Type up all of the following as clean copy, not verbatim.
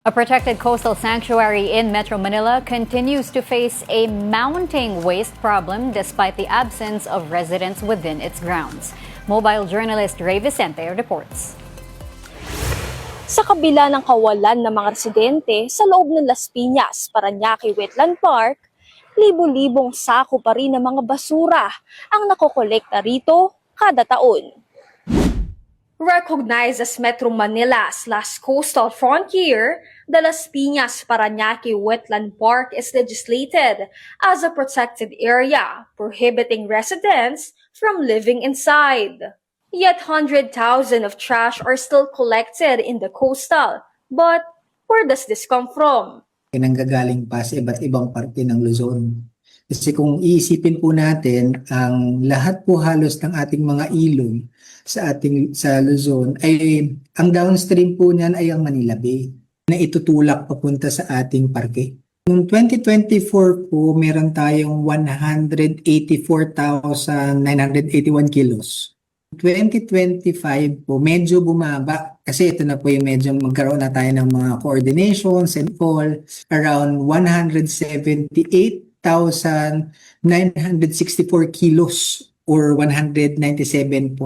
A protected coastal sanctuary in Metro Manila continues to face a mounting waste problem despite the absence of residents within its grounds. Mobile journalist Ray Vicente reports. Sa kabila ng kawalan ng mga residente sa loob ng Las Piñas, Parañaque Wetland Park, libo-libong sako pa rin ng mga basura ang nakokolekta rito kada taon. Recognized as Metro Manila's last coastal frontier, the Las Piñas Parañaque Wetland Park is legislated as a protected area, prohibiting residents from living inside. Yet 100,000 of trash are still collected in the coastal. But where does this come from? Nanggagaling pa sa iba't ibang parte ng Luzon. Kasi kung iisipin po natin, ang lahat po halos ng ating mga ilog sa Luzon ay ang downstream po niyan ay ang Manila Bay na itutulak papunta sa ating parke. Noong 2024 po, meron tayong 184,981 kilos. 2025 po, medyo bumaba kasi ito na po yung medyo magkaroon na tayo ng mga coordinations and all, around 178,964 kilos or 197.27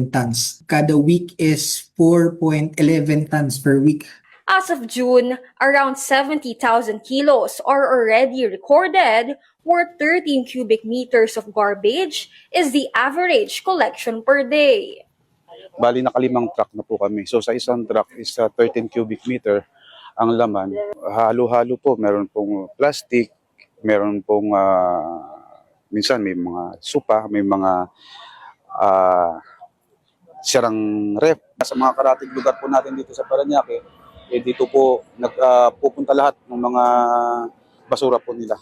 tons. Kada week is 4.11 tons per week. As of June, around 70,000 kilos are already recorded, where 13 cubic meters of garbage is the average collection per day. Bali nakalimang truck na po kami. So sa isang truck is 13 cubic meter ang laman. Halo-halo po, meron pong plastic, meron pong minsan may mga supa, may mga sirang ref. Sa mga karatig lugar po natin dito sa Parañaque, dito po pupunta lahat ng mga basura po nila.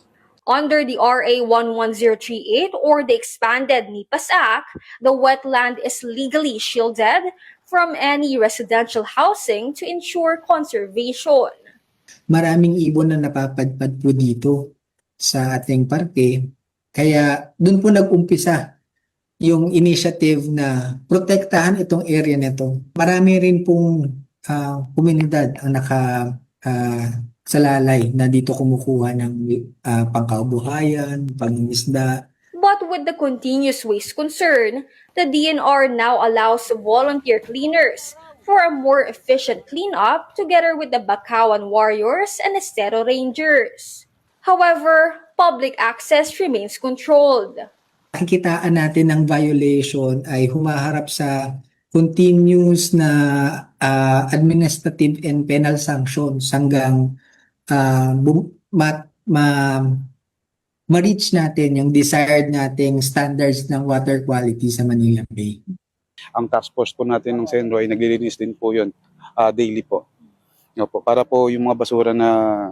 Under the RA 11038 or the expanded NIPAS Act, the wetland is legally shielded from any residential housing to ensure conservation. Maraming ibon na napapadpad po dito sa ating parke. Kaya doon po nag-umpisa yung initiative na protektahan itong area nito. Marami rin pong komunidad ang salalay na dito kumukuha ng pangkabuhayan, pangingisda. But with the continuous waste concern, the DNR now allows volunteer cleaners for a more efficient cleanup together with the Bakawan Warriors and Estero Rangers. However, public access remains controlled. Nakikitaan natin ng violation ay humaharap sa continuous na administrative and penal sanctions hanggang ma-reach natin yung desired nating standards ng water quality sa Manila Bay. Ang task force po natin ng Senro ay naglilinis din po yun daily po. Para po yung mga basura na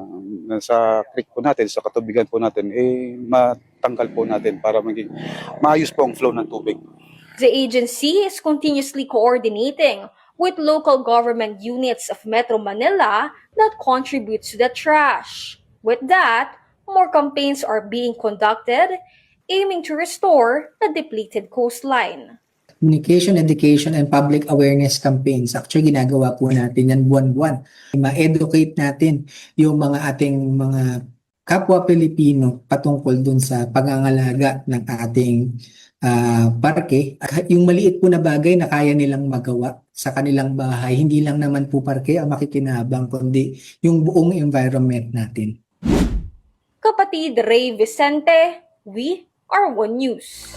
sa creek po natin, sa katubigan po natin, matanggal po natin para maging maayos po ang flow ng tubig. The agency is continuously coordinating with local government units of Metro Manila that contribute to the trash. With that, more campaigns are being conducted aiming to restore the depleted coastline. Communication, education, and public awareness campaigns. Actually, ginagawa po natin yan buwan-buwan. Ma-educate natin yung mga ating mga kapwa Pilipino patungkol dun sa pangangalaga ng ating parke. Yung maliit po na bagay na kaya nilang magawa sa kanilang bahay, hindi lang naman po parke ang makikinabang, kundi yung buong environment natin. Kapatid Ray Vicente, we are One News.